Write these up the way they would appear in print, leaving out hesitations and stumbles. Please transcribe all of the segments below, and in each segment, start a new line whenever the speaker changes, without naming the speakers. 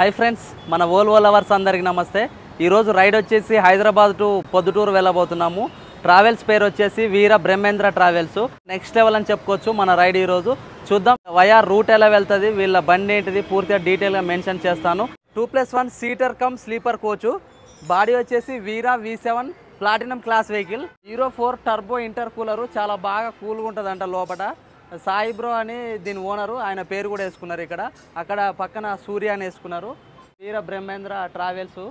Hi friends, మన Volvo lovers అందరికీ నమస్తే. ఈరోజు రైడ్ వచ్చేసి హైదరాబాద్ టు పొద్దుటూరు వెళ్ళబోతున్నాము. ట్రావెల్స్ పేరు వచ్చేసి వీర బ్రహ్మేంద్ర ట్రావెల్స్. నెక్స్ట్ లెవెల్ అని చెప్పుకోవచ్చు మన రైడ్. ఈరోజు చూద్దాం వయా రూట్ ఎలా వెళ్తుంది, వీళ్ళ బండి ఏంటిది పూర్తిగా డీటెయిల్గా మెన్షన్ చేస్తాను. 2+1 seater come sleeper coach. Body వచ్చేసి వీరా V7 platinum class vehicle. Euro 4 turbo inter cooler. చాలా బాగా కూల్గా ఉంటుందంట లోపల. సాయి బ్రో అని దీని ఓనరు, ఆయన పేరు కూడా వేసుకున్నారు ఇక్కడ. అక్కడ పక్కన సూర్య అని వేసుకున్నారు. వీర బ్రహ్మేంద్ర ట్రావెల్స్.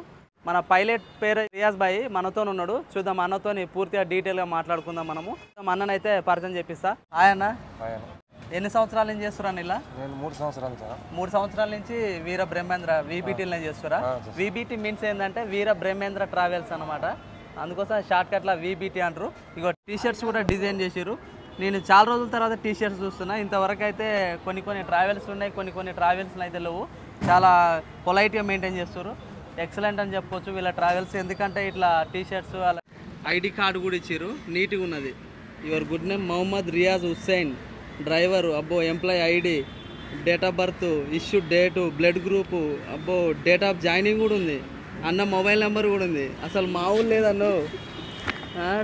మన పైలట్ పేరు రియాజ్ భాయ్ మనతో ఉన్నాడు. చూద్దాం అన్నతో పూర్తిగా డీటెయిల్గా మాట్లాడుకుందాం మనము. అన్ననైతే పరిచయం చేపిస్తా. ఆయన ఎన్ని సంవత్సరాల నుంచి చేస్తున్నా ఇలా? 3 సంవత్సరాల నుంచి వీర బ్రహ్మేంద్ర VBTలో చేస్తురా. VBT మీన్స్ ఏంటంటే వీర బ్రహ్మేంద్ర ట్రావెల్స్ అనమాట. అందుకోసం షార్ట్ కట్లా VBT అంటారు. ఇగో టీషర్ట్స్ కూడా డిజైన్ చేసిరు. నేను చాలా రోజుల తర్వాత టీషర్ట్స్ చూస్తున్నా. ఇంతవరకు అయితే కొన్ని ట్రావెల్స్ ఉన్నాయి, కొన్ని ట్రావెల్స్లు అయితే లేవు. చాలా పొలైట్గా మెయింటైన్ చేస్తారు. ఎక్సలెంట్ అని చెప్పుకోవచ్చు వీళ్ళ ట్రావెల్స్. ఎందుకంటే ఇట్లా టీషర్ట్స్ అలా ఐడి కార్డు కూడా ఇచ్చారు, నీట్గా ఉన్నది. Your good name Mohammed Riyaz Hussain, driver, అబ్బో employee ID, date of birth, issue date, blood group, అబ్బో డేట్ ఆఫ్ జాయినింగ్ కూడా ఉంది. అన్న మొబైల్ నెంబర్ కూడా ఉంది. అసలు మామూలు లేదన్నో.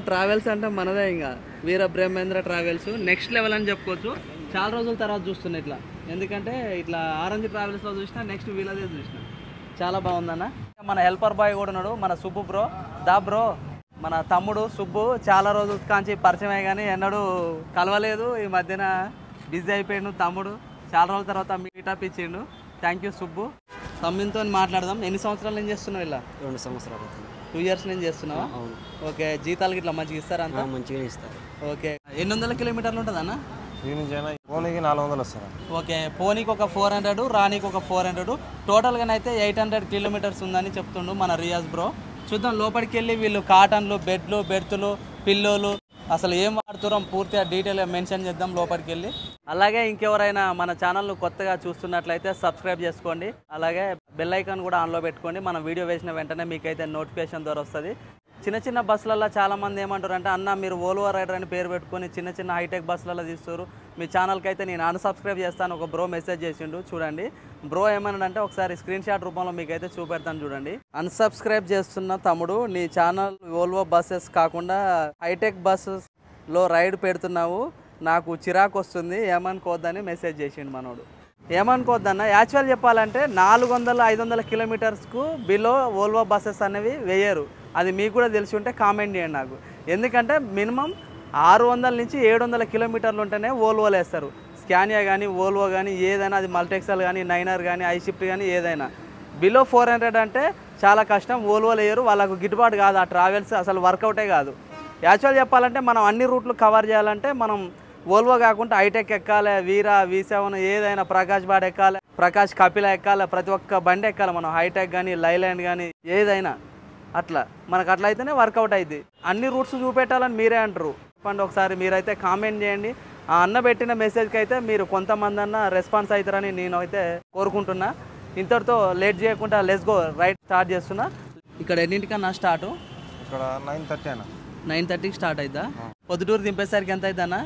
ట్రావెల్స్ అంటే మనదే ఇంకా వీర బ్రహ్మేంద్ర ట్రావెల్స్. నెక్స్ట్ లెవెల్ అని చెప్పుకోవచ్చు. చాలా రోజుల తర్వాత చూస్తున్నా ఇట్లా. ఎందుకంటే ఇట్లా ఆరెంజ్ ట్రావెల్స్లో చూసినా, నెక్స్ట్ వీళ్ళదే చూసిన. చాలా బాగుందన్న. మన హెల్పర్ బాయ్ కూడా ఉన్నాడు, మన సుబ్బు బ్రో. బ్రో మన తమ్ముడు సుబ్బు. చాలా రోజుల కాంచి పరిచయమే కానీ ఎన్నడూ కలవలేదు. ఈ మధ్యన బిజీ అయిపోయాడు తమ్ముడు. చాలా రోజుల తర్వాత మీటప్ ఇచ్చిండు. Thank you Subbu. తమ్మితో మాట్లాడదాం. ఎన్ని సంవత్సరాల నుంచి చేస్తున్నావు ఇలా?
2 సంవత్సరాలు.
2 ఇయర్స్ నుంచి చేస్తున్నావా? ఓకే. జీతాలకి ఇట్లా మంచిగా ఇస్తారా? అంతా
మంచిగా ఇస్తారు.
ఓకే. 800 కిలోమీటర్లు ఉంటుంది అన్న?
పోనీకి 400 వస్తారు.
ఓకే. పోనీకి ఒక 400, రానీకి ఒక 400. టోటల్గానైతే 800 కిలోమీటర్స్ ఉందని చెప్తుండు మన రియాజ్ బ్రో. చూద్దాం లోపలికి వెళ్ళి వీళ్ళు కాటన్లు, బెడ్లు, బెర్తులు, పిల్లోలు అసలు ఏం వాడుతున్నాం పూర్తిగా డీటెయిల్గా మెన్షన్ చేద్దాం లోపలికి వెళ్ళి. అలాగే ఇంకెవరైనా మన ఛానల్ను కొత్తగా చూస్తున్నట్లయితే సబ్స్క్రైబ్ చేసుకోండి. అలాగే బెల్ ఐకాన్ కూడా ఆన్లో పెట్టుకోండి. మనం వీడియో వేసిన వెంటనే మీకైతే నోటిఫికేషన్ ద్వారా వస్తుంది. చిన్న బస్సులలో చాలామంది ఏమంటారు అంటే, అన్న మీరు వోల్వో రైడర్ అని పేరు పెట్టుకొని చిన్న హైటెక్ బస్సులలో తీస్తారు, మీ ఛానల్కి అయితే నేను అన్సబ్స్క్రైబ్ చేస్తాను. ఒక బ్రో మెసేజ్ చేసిండు చూడండి. బ్రో ఏమన్నాడంటే ఒకసారి స్క్రీన్ షాట్ రూపంలో మీకైతే చూపెడతాను చూడండి. అన్సబ్స్క్రైబ్ చేస్తున్న తమ్ముడు, నీ ఛానల్ వోల్వో బస్సెస్ కాకుండా హైటెక్ బస్సెస్లో రైడ్ పెడుతున్నావు, నాకు చిరాకు వస్తుంది, ఏమనుకోవద్దని మెసేజ్ చేసిండు మనోడు. ఏమనుకోవద్దన్న, యాక్చువల్ చెప్పాలంటే 400-500 కిలోమీటర్స్కు బిలో వోల్వో బస్సెస్ అనేవి వేయరు. అది మీకు కూడా తెలిసి ఉంటే కామెంట్ చేయండి నాకు. ఎందుకంటే మినిమం 600 నుంచి 700 కిలోమీటర్లు ఉంటేనే వోల్వోలు వేస్తారు. స్కానియా కానీ, వోల్వో కానీ, ఏదైనా అది మల్టెక్సల్ కానీ, నైనర్ కానీ, ఐషిఫ్ట్ కానీ ఏదైనా. బిలో 400 అంటే చాలా కష్టం. వోల్వోలు వేయరు, వాళ్ళకు గిట్టుబాటు కాదు. ఆ ట్రావెల్స్ అసలు వర్కౌటే కాదు. యాక్చువల్ చెప్పాలంటే మనం అన్ని రూట్లు కవర్ చేయాలంటే మనం వోల్వో కాకుండా హైటెక్ ఎక్కాలి, వీరా V7 ఏదైనా, ప్రకాష్ బాడ్ ఎక్కాలి, ప్రకాష్ కపిల ఎక్కాలి, ప్రతి ఒక్క బండి ఎక్కాలి మనం. హైటెక్ కానీ, లైలాండ్ కానీ ఏదైనా అట్లా మనకు అట్లా అయితేనే వర్కౌట్ అయింది. అన్ని రూట్స్ చూపెట్టాలని మీరే అంటారు. చెప్పండి ఒకసారి, మీరైతే కామెంట్ చేయండి. ఆ అన్న పెట్టిన మెసేజ్కి అయితే మీరు కొంతమంది అన్న రెస్పాన్స్ అవుతారని నేను అయితే కోరుకుంటున్నా. ఇంతటితో లేట్ చేయకుండా లెట్స్ గో రైడ్ స్టార్ట్ చేస్తున్నా. ఇక్కడ ఎన్నింటికన్నా స్టార్ట్?
ఇక్కడ 9:30 అన్న.
9:30కి స్టార్ట్ అవుతా. పొద్దుటూరు దింపేసరికి ఎంత అవుతుందన్నా?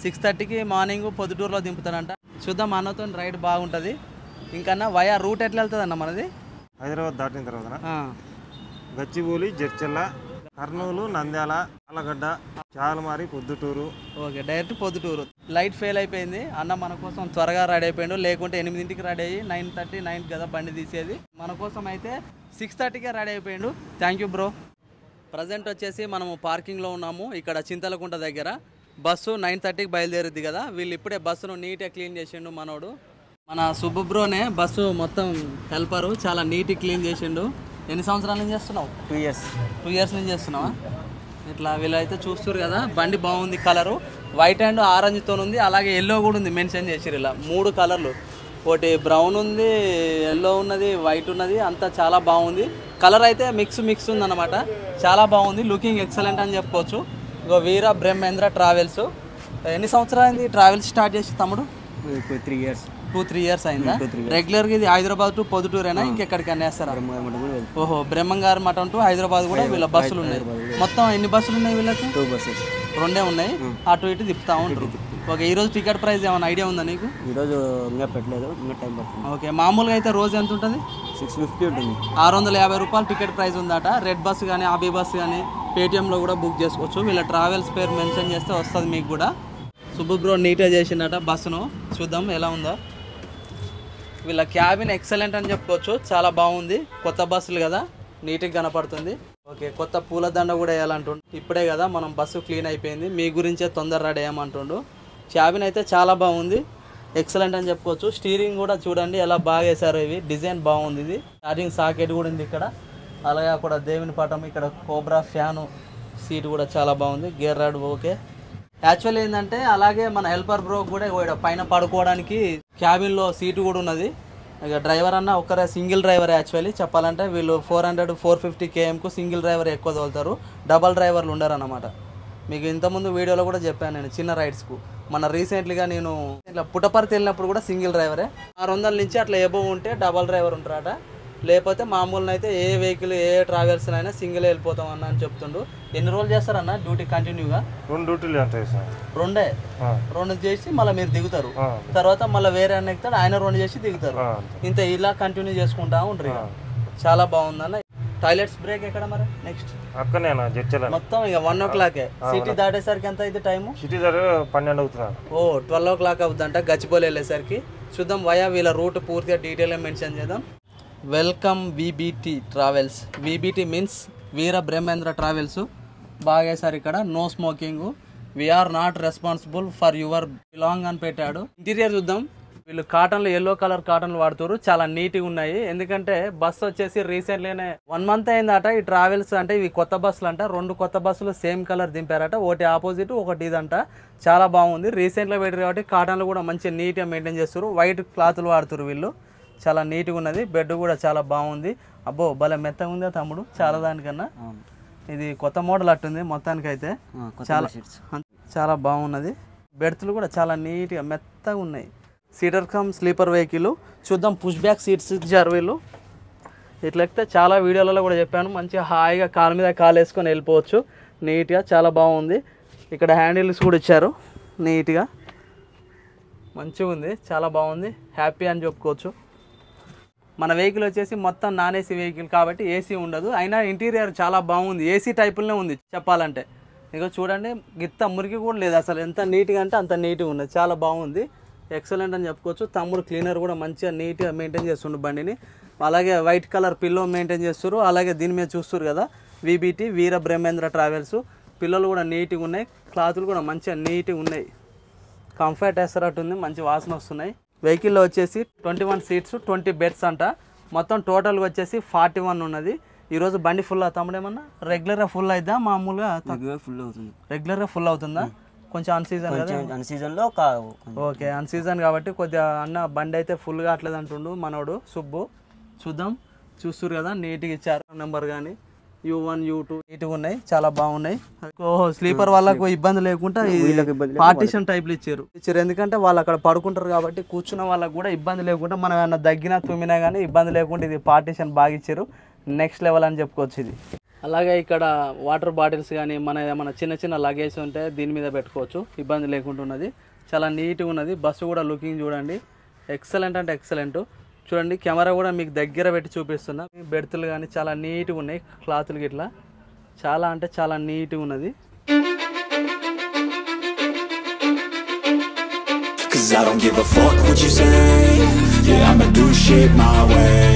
6:30కి మార్నింగ్ పొద్దుటూరులో దింపుతానంట. చూద్దాం అన్నతో రైడ్ బాగుంటుంది. ఇంకన్నా వయా రూట్ ఎట్లా వెళ్తుంది అన్న మనది?
హైదరాబాద్ దాటిన తర్వాత Gachibowli, Jadcherla, Kurnool, Nandyal, Allagadda, Chagalamarri, Proddatur.
Okay, direct Proddatur. Light fail అయిపోయింది. అన్న మన కోసం త్వరగా రెడీ అయిపోయాడు. లేకుంటే 8కి రెడీ అయ్యి 9:30 కదా బండి తీసేది. మన కోసం అయితే 6:30కే రెడీ అయిపోయాడు. Thank you bro. ప్రజెంట్ వచ్చేసి మనము పార్కింగ్లో ఉన్నాము ఇక్కడ చింతలకుంట దగ్గర. బస్సు 9:30కి బయలుదేరుద్ది కదా. వీళ్ళు ఇప్పుడే బస్సును నీట్గా క్లీన్ చేసిండు మనోడు. మన సుబ్బు బ్రోనే బస్సు మొత్తం హెల్పరు, చాలా నీట్గా క్లీన్ చేసిండు. ఎన్ని సంవత్సరాల నుంచి చేస్తున్నావు?
2 ఇయర్స్.
2 ఇయర్స్ నుంచి చేస్తున్నావా? ఇట్లా వీళ్ళైతే చూస్తారు కదా. బండి బాగుంది, కలరు వైట్ అండ్ ఆరెంజ్తో ఉంది. అలాగే ఎల్లో కూడా ఉంది, మెన్షన్ చేసిరు ఇలా 3 కలర్లు. ఒకటి బ్రౌన్ ఉంది, ఎల్లో ఉన్నది, వైట్ ఉన్నది. అంతా చాలా బాగుంది. కలర్ అయితే మిక్స్ ఉందన్నమాట. చాలా బాగుంది, లుకింగ్ ఎక్సలెంట్ అని చెప్పుకోవచ్చు. ఇగో వీర బ్రహ్మేంద్ర ట్రావెల్స్. ఎన్ని సంవత్సరాలు అయింది ట్రావెల్స్ స్టార్ట్ చేసి తమ్ముడు?
3 ఇయర్స్.
2-3 ఇయర్స్ అయిందా? రెగ్యులర్గా ఇది హైదరాబాద్ టు పొద్దుటూరేనా, ఇంకెక్కడికి వేస్తారా? ఓహో, బ్రహ్మంగారి మఠం టు హైదరాబాద్ కూడా వీళ్ళ బస్సులు ఉన్నాయి. మొత్తం ఎన్ని బస్సులు ఉన్నాయి వీళ్ళకి?
2 బస్సెస్.
2 ఉన్నాయి. అటు ఇటు తిప్పుతా ఉంటారు. ఓకే, ఈరోజు టికెట్ ప్రైస్ ఏమైనా ఐడియా ఉందా నీకు?
ఈరోజు ఇంకా పెట్టలేదు, ఇంకా టైం పడుతుంది.
ఓకే, మామూలుగా అయితే రోజు ఎంత ఉంటుంది?
650 ఉంటుంది.
650 రూపాయలు టికెట్ ప్రైస్ ఉందట. రెడ్ బస్ కానీ ఆబీ బస్ కానీ పేటిఎంలో కూడా బుక్ చేసుకోవచ్చు. వీళ్ళ ట్రావెల్స్ పేరు మెన్షన్ చేస్తే వస్తుంది మీకు కూడా. సుబ్బు బ్రో నీట్గా చేసిందట బస్సును. చూద్దాం ఎలా ఉందో. వీళ్ళ క్యాబిన్ ఎక్సలెంట్ అని చెప్పుకోవచ్చు, చాలా బాగుంది. కొత్త బస్సులు కదా, నీట్గా కనపడుతుంది. ఓకే, కొత్త పూలదండ కూడా వేయాలంటుండు. ఇప్పుడే కదా మనం బస్సు క్లీన్ అయిపోయింది, మీ గురించే తొందర రెడీ అయ్యామంటుండు. క్యాబిన్ అయితే చాలా బాగుంది, ఎక్సలెంట్ అని చెప్పుకోవచ్చు. స్టీరింగ్ కూడా చూడండి ఎలా బాగా వేసారు, ఇవి డిజైన్ బాగుంది. ఇది ఛార్జింగ్ సాకెట్ కూడా ఉంది ఇక్కడ. అలాగే అక్కడ దేవుని పటం, ఇక్కడ కోబ్రా ఫ్యాను, సీట్ కూడా చాలా బాగుంది. Gear rod okay. యాక్చువల్లీ ఏంటంటే అలాగే మన హెల్పర్ బ్రో కూడా పైన పడుకోవడానికి క్యాబిన్లో సీటు కూడా ఉన్నది. ఇక డ్రైవర్ అన్న ఒక్కరే సింగిల్ డ్రైవర్. యాక్చువల్లీ చెప్పాలంటే వీళ్ళు 400-450 kmకు సింగిల్ డ్రైవర్ ఎక్కువ తోలుతారు, డబల్ డ్రైవర్లు ఉండరు అన్నమాట. మీకు ఇంతకుముందు వీడియోలో కూడా చెప్పాను నేను చిన్న రైడ్స్కు. మన రీసెంట్లీగా నేను ఇట్లా పుట్టపర్తి వెళ్ళినప్పుడు కూడా సింగిల్ డ్రైవరే. 600 నుంచి అట్లా ఎబోవ్ ఉంటే డబల్ డ్రైవర్ ఉంటారట. లేకపోతే మామూలుగా అయితే ఏ వెహికల్ ఏ ట్రావెల్స్ అయినా సింగిల్ వెళ్ళిపోతాం అన్న అని చెప్తుండు. ఎన్ని రోజులు చేస్తారన్న డ్యూటీ కంటిన్యూగా?
2 డ్యూటీలు ఉంటాయి సార్.
2 చేసి మళ్ళీ మీరు దిగుతారు, తర్వాత మళ్ళీ వేరే అన్న ఎక్కుతాడు, ఆయన 2 చేసి దిగుతారు. ఇంత ఇలా కంటిన్యూ చేసుకుంటా ఉంటారు. చాలా బాగుందన్న. టాయిలెట్స్ బ్రేక్ ఎక్కడ మరి నెక్స్ట్?
అక్కనే
మొత్తం ఇక 1 o'clock. సిటీ దాటేసరికి ఎంత అయితే టైము?
సిటీ దాటి 12 అవుతుంది.
ఓ 12 o'clock అవుతుందంట గచ్చిబౌలి వెళ్ళేసరికి. చూద్దాం వయా వీళ్ళ రూట్ పూర్తిగా డీటెయిల్గా మెన్షన్ చేద్దాం. Welcome VBT travels. VBT means Veera Brahmendra travels. బాగా వేసారు ఇక్కడ. No smoking, we are not responsible for your belong అని పెట్టాడు. ఇంటీరియర్ చూద్దాం. వీళ్ళు కాటన్లు, ఎల్లో కలర్ కాటన్లు వాడుతారు, చాలా నీట్గా ఉన్నాయి. ఎందుకంటే బస్సు వచ్చేసి రీసెంట్లీనే 1 month అయిందట. ఈ ట్రావెల్స్ అంటే ఇవి కొత్త బస్సులు అంట. 2 కొత్త బస్సులు సేమ్ కలర్ దింపారట, ఒకటి ఆపోజిట్ ఒకటి ఇదంట. చాలా బాగుంది. రీసెంట్గా పెట్టారు కాబట్టి కాటన్లు కూడా మంచిగా నీట్గా మెయింటైన్ చేస్తారు. వైట్ క్లాత్లు వాడుతారు వీళ్ళు, చాలా నీట్గా ఉన్నది. బెడ్ కూడా చాలా బాగుంది. అబ్బో భలే మెత్తగా ఉందా తమ్ముడు, చాలా దానికన్నా. ఇది కొత్త మోడల్ అట్టుంది మొత్తానికి అయితే. చాలా బాగున్నది. బెర్త్లు కూడా చాలా నీట్గా మెత్తగా ఉన్నాయి. Seater come sleeper vehicle. చూద్దాం. పుష్ బ్యాక్ సీట్స్ ఇచ్చారు వీళ్ళు. ఇట్లా ఎక్కితే చాలా వీడియోలలో కూడా చెప్పాను, మంచిగా హాయిగా కాలు మీద కాలు వేసుకొని వెళ్ళిపోవచ్చు నీట్గా. చాలా బాగుంది. ఇక్కడ హ్యాండిల్స్ కూడా ఇచ్చారు నీట్గా, మంచిగా ఉంది, చాలా బాగుంది. హ్యాపీ అని చెప్పుకోవచ్చు. మన వెహికల్ వచ్చేసి మొత్తం నాన్ ఏసీ వెహికల్ కాబట్టి ఏసీ ఉండదు. అయినా ఇంటీరియర్ చాలా బాగుంది, ఏసీ టైపులోనే ఉంది చెప్పాలంటే. ఇక చూడండి, గిత్త మురికి కూడా లేదు అసలు. ఎంత నీట్గా అంటే అంత నీట్గా ఉన్నది, చాలా బాగుంది. ఎక్సలెంట్ అని చెప్పుకోవచ్చు. తమ్ముడు క్లీనర్ కూడా మంచిగా నీట్గా మెయింటైన్ చేస్తుండు బండిని. అలాగే వైట్ కలర్ పిల్లో మెయింటైన్ చేస్తారు. అలాగే దీని మీద చూస్తారు కదా, విబిటి వీర బ్రహ్మేంద్ర ట్రావెల్స్. పిల్లలు కూడా నీట్గా ఉన్నాయి, క్లాతులు కూడా మంచిగా నీట్గా ఉన్నాయి. కంఫర్ట్ వేస్తారట్టు ఉంది, మంచి వాసన వస్తున్నాయి. వెహికల్లో వచ్చేసి 21 seats 20 beds అంట. మొత్తం టోటల్గా వచ్చేసి 41 ఉన్నది. ఈరోజు బండి ఫుల్ తమ్ముడేమన్నా? రెగ్యులర్గా ఫుల్ అవుతుందా మామూలుగా?
ఫుల్ అవుతుంది.
రెగ్యులర్గా ఫుల్ అవుతుందా? కొంచెం అన్సీజన్ కదా,
అన్సీజన్లో.
ఓకే, అన్సీజన్ కాబట్టి కొద్దిగా అన్న బండి అయితే ఫుల్ కావట్లేదు అంటుండు మనోడు సుబ్బు. చూద్దాం. చూస్తారు కదా నీట్గా ఇచ్చారు. నెంబర్ కానీ U1 U2 నీట్గా ఉన్నాయి, చాలా బాగున్నాయి. ఓహో, స్లీపర్ వాళ్ళకు ఇబ్బంది లేకుండా పార్టీషన్ టైప్లు ఇచ్చారు. ఎందుకంటే వాళ్ళు అక్కడ పడుకుంటారు కాబట్టి కూర్చున్న వాళ్ళకు కూడా ఇబ్బంది లేకుండా, మనం ఏమన్నా దగ్గినా తుమ్మినా కానీ ఇబ్బంది లేకుండా ఇది పార్టీషన్ బాగా ఇచ్చారు. నెక్స్ట్ లెవెల్ అని చెప్పుకోవచ్చు ఇది. అలాగే ఇక్కడ వాటర్ బాటిల్స్ కానీ మన ఏమైనా చిన్న చిన్న లగేజ్ ఉంటే దీని మీద పెట్టుకోవచ్చు, ఇబ్బంది లేకుండా ఉన్నది. చాలా నీట్గా ఉన్నది. బస్సు కూడా లుకింగ్ చూడండి, ఎక్సలెంట్ అంటే ఎక్సలెంట్. చూడండి, కెమెరా కూడా మీకు దగ్గర పెట్టి చూపిస్తున్నా. బెర్తులు కానీ చాలా నీట్గా ఉన్నాయి, క్లాతులు గిట్లా చాలా అంటే చాలా నీట్గా ఉన్నది. Cause I don't give a fuck what you say. Yeah, I'ma do shit my way.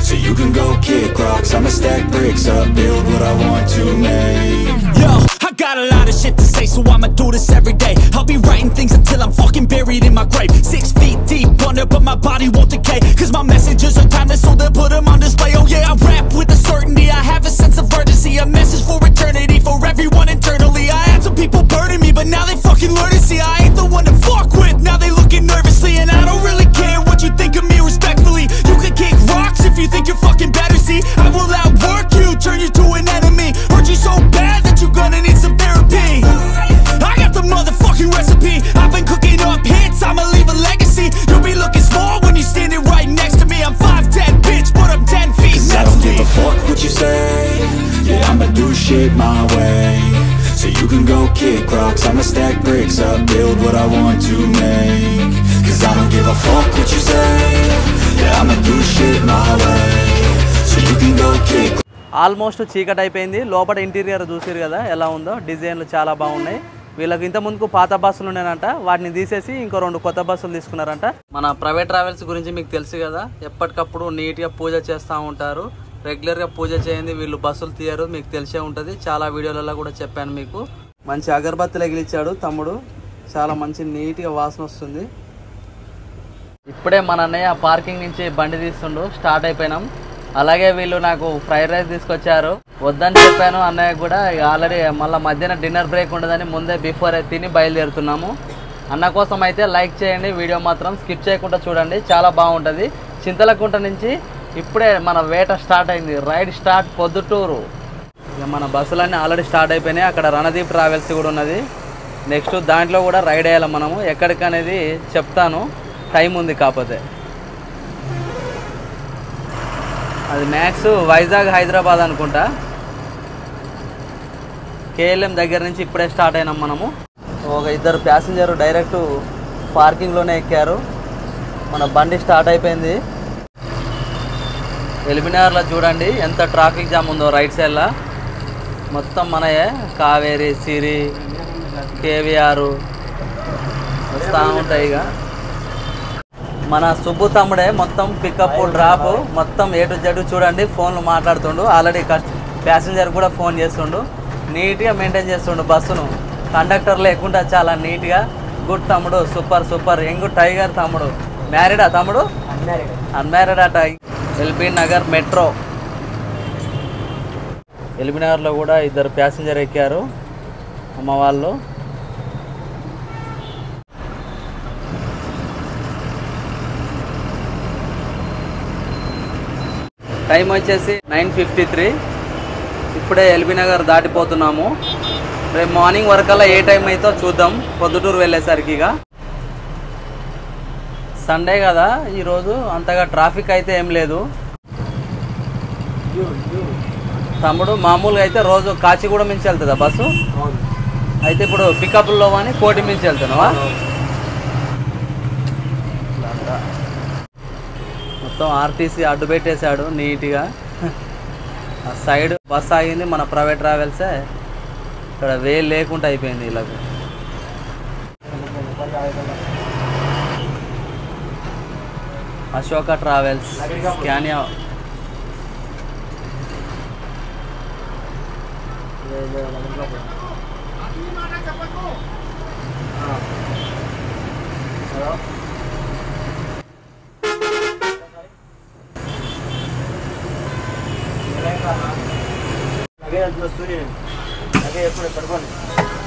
So you can go kick rocks, I'ma stack bricks up, build what I want to make. Yo, I got a lot of shit to say, so I'ma do this every day. I'll be writing things until I'm fucking buried in my grave. 6 feet deep under, but my body won't decay. Cause my messages are timeless, so they'll put them on display. Oh yeah, I rap with a certainty, I have a sense of urgency. A message for eternity, for everyone internally. I had some people burning me, but now they fucking learn to see I ain't the one to fuck with, now they looking nervously. And I don't really care what you think of me respectfully. You can kick rocks if you think you're fucking better, see. I will outwork you, turn you to an enemy. Hurt you so bad that you're gonna need some therapy. I got the motherfucking recipe, I've been cooking up hits, I'ma leave a legacy. You'll be looking small when you're standing right next to me. I'm 5'10", bitch, but I'm 10 feet next to me. I don't give a fuck what you say. Yeah, I'ma do shit my way. So you
You can go kick rocks, I'ma stack bricks up, build what I want to make. Cause I don't give a fuck what you say, yeah, I'ma do shit my way. So you can go kick.
Almost చీకటి అయిపోయింది. లోపల interior చూసిరు కదా ఎలా ఉందో, డిజైన్లు చాలా బాగున్నాయి. వీళ్ళకి ఇంత ముందుకు పాత బస్సులు ఉన్నాయంట, వాటిని తీసేసి ఇంకో 2 కొత్త బస్సులు తీసుకున్నారంట. మన ప్రైవేట్ ట్రావెల్స్ గురించి మీకు తెలుసు కదా, ఎప్పటికప్పుడు నీట్గా పూజ చేస్తూ ఉంటారు. రెగ్యులర్గా పూజ చేయండి వీళ్ళు బస్సులు తీయరు, మీకు తెలిసే ఉంటుంది. చాలా వీడియోలలో కూడా చెప్పాను మీకు. మంచి అగరబత్తులు ఎగిలిచ్చాడు తమ్ముడు, చాలా మంచి నీట్గా వాసన వస్తుంది. ఇప్పుడే మన అన్నయ్య పార్కింగ్ నుంచి బండి తీస్తుండు, స్టార్ట్ అయిపోయినాం. అలాగే వీళ్ళు నాకు ఫ్రైడ్ రైస్ తీసుకొచ్చారు, వద్దని చెప్పాను అన్నయ్య కూడా. ఆల్రెడీ మళ్ళీ మధ్యాహ్నం డిన్నర్ బ్రేక్ ఉండదని ముందే బిఫోర్ తిని బయలుదేరుతున్నాము. అన్న కోసం అయితే లైక్ చేయండి, వీడియో మాత్రం స్కిప్ చేయకుండా చూడండి, చాలా బాగుంటుంది. చింతలకుంట నుంచి ఇప్పుడే మన వేట స్టార్ట్ అయింది, రైడ్ స్టార్ట్ పొద్దుటూరు. ఇక మన బస్సులన్నీ ఆల్రెడీ స్టార్ట్ అయిపోయినాయి. అక్కడ రణదీప్ ట్రావెల్స్ కూడా ఉన్నది. నెక్స్ట్ దాంట్లో కూడా రైడ్ అయ్యాలి మనము. ఎక్కడికి అనేది చెప్తాను, టైం ఉంది కాకపోతే. అది మ్యాక్స్ వైజాగ్ హైదరాబాద్ అనుకుంటా. కేఎల్ఎం దగ్గర నుంచి ఇప్పుడే స్టార్ట్ అయినాం మనము. ఒక 2 ప్యాసింజర్ డైరెక్ట్ పార్కింగ్లోనే ఎక్కారు. మన బండి స్టార్ట్ అయిపోయింది. ఎలిమినార్లో చూడండి ఎంత ట్రాఫిక్ జామ్ ఉందో. రైట్ సైడ్లో మొత్తం మనయే కావేరి, సిరి, కేవీఆర్ వస్తూ ఉంటాయి. ఇక మన సుబ్బు తమ్ముడే మొత్తం పికప్ డ్రాప్ మొత్తం A to Z చూడండి. ఫోన్లు మాట్లాడుతుండు, ఆల్రెడీ ప్యాసింజర్ కూడా ఫోన్ చేస్తుండు. నీట్గా మెయింటైన్ చేస్తుండు బస్సును. కండక్టర్ లేకుండా చాలా నీట్గా. గుడ్ తమ్ముడు, సూపర్ సూపర్. యంగ్ టైగర్ తమ్ముడు. మ్యారీడా తమ్ముడు? అన్మ్యారీడ్ అట. LB Nagar metro. ఎల్బీ నగర్లో కూడా 2 ప్యాసింజర్ ఎక్కారు అమ్మ వాళ్ళు. టైం వచ్చేసి 9:53. ఇప్పుడే ఎల్బీ నగర్ దాటిపోతున్నాము. రేపు మార్నింగ్ వరకల్లా ఏ టైం అయితే చూద్దాం పొద్దుటూరు వెళ్ళేసరికి. ఇక సండే కదా ఈరోజు, అంతగా ట్రాఫిక్ అయితే ఏం లేదు తమ్ముడు. మామూలుగా అయితే రోజు కాచిగూడ మించి వెళ్తుందా బస్సు? అయితే ఇప్పుడు పికప్లో అని కోటి మించి వెళ్తున్నావా? మొత్తం ఆర్టీసీ అడ్డు పెట్టేశాడు నీట్గా. ఆ సైడ్ బస్ ఆగింది మన ప్రైవేట్ ట్రావెల్సే. ఇక్కడ వేలు లేకుండా అయిపోయింది వీళ్ళకు. Ashoka travels, Scania.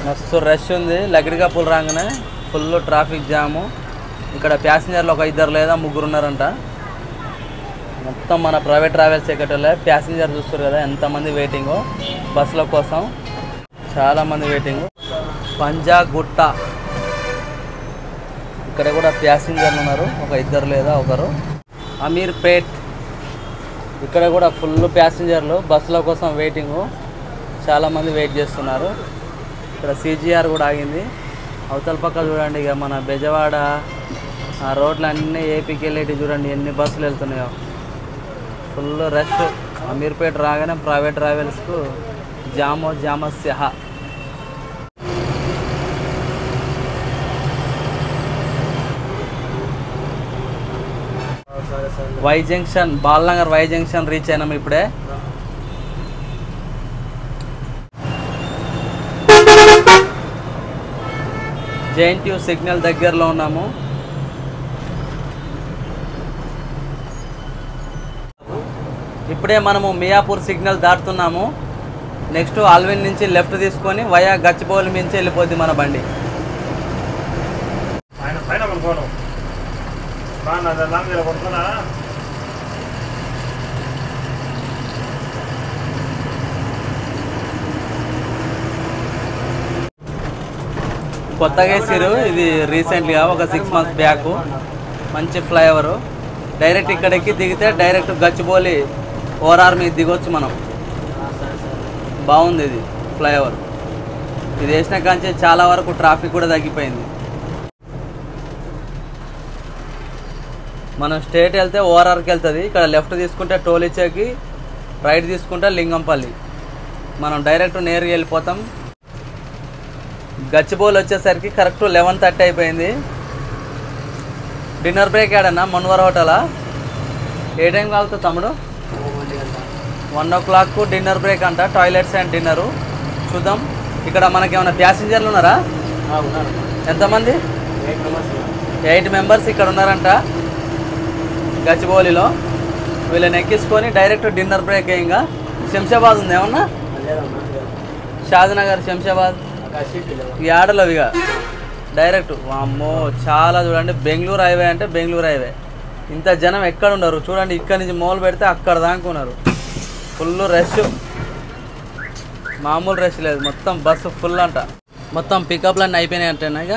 మస్తు రష్ ఉంది. లగడికాపుల్ రాగానే ఫుల్ ట్రాఫిక్ జాము. ఇక్కడ ప్యాసింజర్లు ఒక 2 లేదా 3 ఉన్నారంట. మొత్తం మన ప్రైవేట్ ట్రావెల్స్ ఎక్కటలే. ప్యాసింజర్ చూస్తారు కదా ఎంతమంది వెయిటింగో బస్సుల కోసం, చాలామంది వెయిటింగు. పంజాగుట్ట ఇక్కడ కూడా ప్యాసింజర్లు ఉన్నారు, ఒక 2 లేదా 1. అమీర్పేట్ ఇక్కడ కూడా ఫుల్ ప్యాసింజర్లు బస్సుల కోసం వెయిటింగు, చాలామంది వెయిట్ చేస్తున్నారు. ఇక్కడ CGR కూడా ఆగింది. అవతల పక్క చూడండి ఇక మన బెజవాడ ఆ రోడ్లు అన్నీ ఏపీకి వెళ్ళేటి చూడండి ఎన్ని బస్సులు వెళ్తున్నాయో. Full rush. అమీర్పేట రాగానే ప్రైవేట్ ట్రావెల్స్కు జామస్య. Y junction, Balanagar Y junction reach అయినాము ఇప్పుడే. JNTU సిగ్నల్ దగ్గరలో ఉన్నాము. ఇప్పుడే మనము మియాపూర్ సిగ్నల్ దాటుతున్నాము. నెక్స్ట్ ఆల్విన్ నుంచి లెఫ్ట్ తీసుకొని వయా గచ్చిబౌలి మించి వెళ్ళిపోద్ది మన బండి. కొత్తగా వేసారు ఇది రీసెంట్గా, ఒక 6 months బ్యాక్. మంచి ఫ్లైఓవరు. డైరెక్ట్ ఇక్కడికి దిగితే డైరెక్ట్ గచ్చిబౌలి ఓఆర్ఆర్ మీద దిగొచ్చు మనం. బాగుంది ఇది ఫ్లైఓవర్. ఇది వేసిన కాంచే చాలా వరకు ట్రాఫిక్ కూడా తగ్గిపోయింది. మనం స్ట్రేట్ వెళ్తే ఓఆర్ఆర్కి వెళ్తుంది. ఇక్కడ లెఫ్ట్ తీసుకుంటే టోలిచేకి, రైట్ తీసుకుంటే లింగంపల్లి. మనం డైరెక్ట్ నేరుగా వెళ్ళిపోతాం. గచ్చిబౌలి వచ్చేసరికి కరెక్ట్ 11:30 అయిపోయింది. డిన్నర్ బ్రేక్ ఆడన్నా మన్వర్ హోటలా? ఏ టైం కాలుతుంది తమ్ముడు? 1 o'clock డిన్నర్ బ్రేక్ అంట. టాయిలెట్స్ అండ్ డిన్నరు చూద్దాం. ఇక్కడ మనకి ఏమైనా ప్యాసింజర్లు ఉన్నారా? ఎంతమంది? 8 members ఇక్కడ ఉన్నారంట గచ్చిబౌలిలో. వీళ్ళని ఎక్కించుకొని డైరెక్ట్ డిన్నర్ బ్రేక్. ఇంకా శంషాబాద్ ఉంది ఏమన్నా? షాద్నగర్, శంషాబాద్ ఈ ఆడలో ఇక డైరెక్ట్. అమ్మో చాలా చూడండి. బెంగళూరు హైవే అంటే బెంగళూరు హైవే. ఇంత జనం ఎక్కడ ఉండరు చూడండి. ఇక్కడ నుంచి మొదలు పెడితే అక్కడ దాకా ఉన్నారు. ఫుల్ రష్, మామూలు రష్ లేదు. మొత్తం బస్సు ఫుల్ అంట. మొత్తం పికప్లు అన్నీ అయిపోయినాయి అంటేనా? ఇక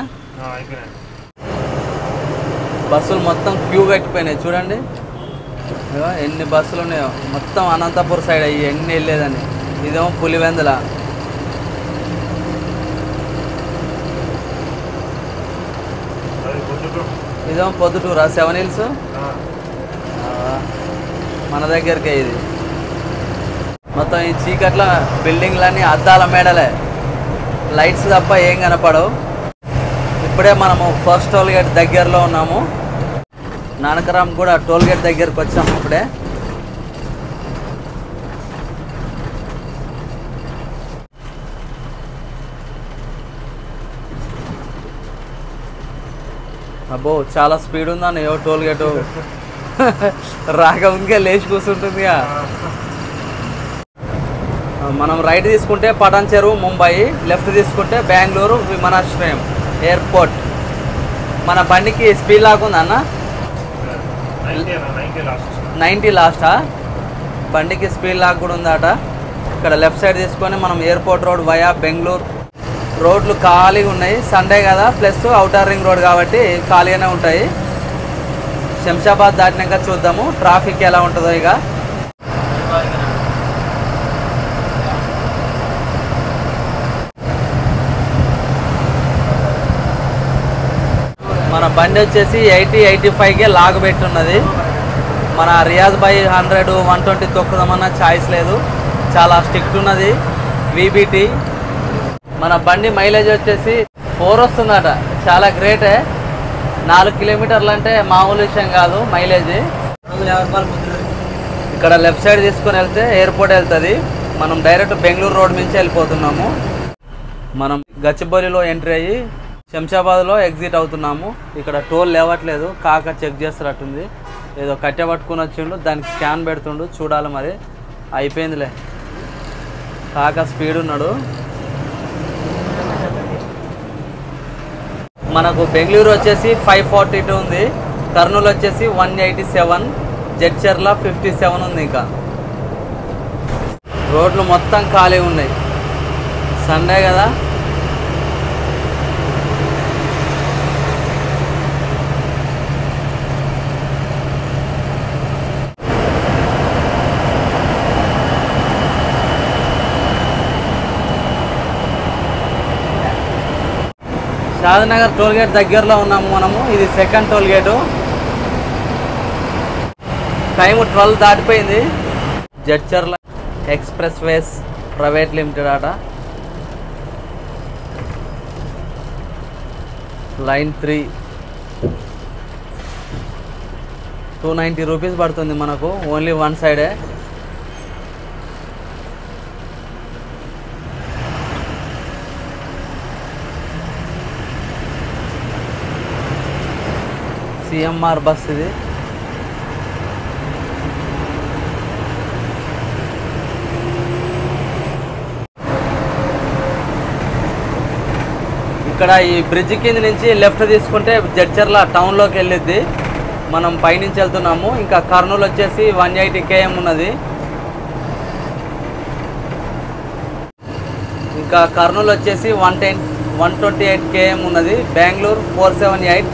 బస్సులు మొత్తం క్యూ కట్టిపోయినాయి చూడండి. ఎన్ని బస్సులు ఉన్నాయో. మొత్తం అనంతపూర్ సైడ్ అయ్యి ఎన్ని వెళ్ళేదని. ఇదేమో పులివెందుల. ఇదేమో పొద్దుటూరా? 7 Hills మన దగ్గరకే. ఇది మొత్తం ఈ చీకట్ల బిల్డింగ్లన్నీ అద్దాల మేడలే, లైట్స్ తప్ప ఏం కనపడవు. ఇప్పుడే మనము ఫస్ట్ టోల్గేట్ దగ్గరలో ఉన్నాము. నానకరామ్ కూడా టోల్గేట్ దగ్గరకు వచ్చాము ఇప్పుడే. అబ్బో చాలా స్పీడ్ ఉందని టోల్గేటు రాక ఇంకే లేచి కూర్చుంటుందిగా. మనం రైట్ తీసుకుంటే పటాన్ చెరువు ముంబై, లెఫ్ట్ తీసుకుంటే బెంగళూరు విమానాశ్రయం ఎయిర్పోర్ట్. మన బండికి స్పీడ్ లాగుంది అన్న? 90 లాస్టా? బండికి స్పీడ్ లాగ్ కూడా ఉందట. ఇక్కడ లెఫ్ట్ సైడ్ తీసుకొని మనం ఎయిర్పోర్ట్ రోడ్ వయా బెంగళూరు. రోడ్లు ఖాళీగా ఉన్నాయి, సండే కదా, ప్లస్ అవుటర్ రింగ్ రోడ్ కాబట్టి ఖాళీగానే ఉంటాయి. శంషాబాద్ దాటినాక చూద్దాము ట్రాఫిక్ ఎలా ఉంటుందో. ఇక మన బండి వచ్చేసి 80-85కే లాగ్ పెట్టున్నది. మన రియాజ్ బై 100, 120 తొక్కుదామన్నా ఛాయిస్ లేదు. చాలా స్ట్రిక్ట్ ఉన్నది VBT. మన బండి మైలేజ్ వచ్చేసి 4 వస్తుందట. చాలా గ్రేటే. 4 కిలోమీటర్లు అంటే మామూలు విషయం కాదు మైలేజ్. ఇక్కడ లెఫ్ట్ సైడ్ తీసుకొని వెళ్తే ఎయిర్పోర్ట్ వెళ్తుంది. మనం డైరెక్ట్ బెంగళూరు రోడ్ నుంచి వెళ్ళిపోతున్నాము. మనం గచ్చిబౌలిలో ఎంట్రీ అయ్యి శంషాబాద్లో ఎగ్జిట్ అవుతున్నాము. ఇక్కడ టోల్ లేవట్లేదు. కాక చెక్ చేస్తున్నట్టుంది. ఏదో కట్టె పట్టుకుని వచ్చిండు, దానికి స్కాన్ పెడుతుండు. చూడాలి మరి. అయిపోయిందిలే. కాక స్పీడ్ ఉన్నాడు. మనకు బెంగళూరు వచ్చేసి 542 ఉంది. కర్నూలు వచ్చేసి 187, జడ్చర్ల 57 ఉంది. ఇంకా రోడ్లు మొత్తం ఖాళీ ఉన్నాయి. సండే కదా. షాద్నగర్ టోల్గేట్ దగ్గరలో ఉన్నాము మనము. ఇది సెకండ్ టోల్గేటు. టైం 12 దాటిపోయింది. జడ్చర్ల ఎక్స్ప్రెస్ వేస్ ప్రైవేట్ లిమిటెడ్ అట. లైన్ 3 290 రూపీస్ పడుతుంది మనకు. ఓన్లీ వన్ సైడే. CMR బస్ ఇది. ఇక్కడ ఈ బ్రిడ్జ్ కింద నుంచి లెఫ్ట్ తీసుకుంటే జడ్చర్ల టౌన్లోకి వెళ్ళిద్ది. మనం పైనుంచి వెళ్తున్నాము. ఇంకా కర్నూలు వచ్చేసి 180 km ఉన్నది. ఇంకా కర్నూలు వచ్చేసి 128 km ఉన్నది. బెంగళూరు 478,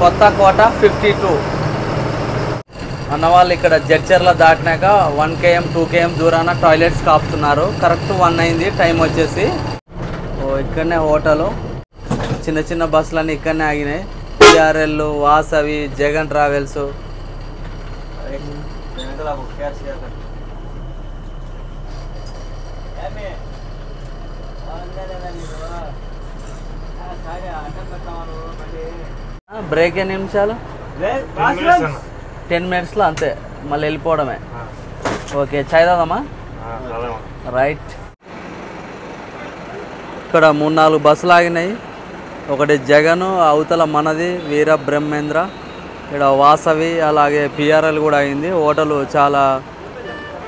కొత్త కోట 52. అన్నవాళ్ళు ఇక్కడ జడ్చర్ల దాటినాక 1 km 2 km దూరాన టాయిలెట్స్ కాపుతున్నారు. కరెక్ట్ 1 అయింది టైం వచ్చేసి. ఇక్కడనే హోటలు, చిన్న చిన్న బస్సులన్నీ ఇక్కడనే ఆగినాయి. PRL, Vasavi, Jagan travels. Break ఎన్ని నిమిషాలు? 10 minutesలో అంతే, మళ్ళీ వెళ్ళిపోవడమే. ఓకే, చాయ్ తాగమ్మా. రైట్. ఇక్కడ 3-4 బస్సులు ఆగినాయి. ఒకటి జగన్, అవతల మనది వీర బ్రహ్మేంద్ర, ఇక్కడ వాసవి, అలాగే పిఆర్ఎల్ కూడా అయింది. హోటలు చాలా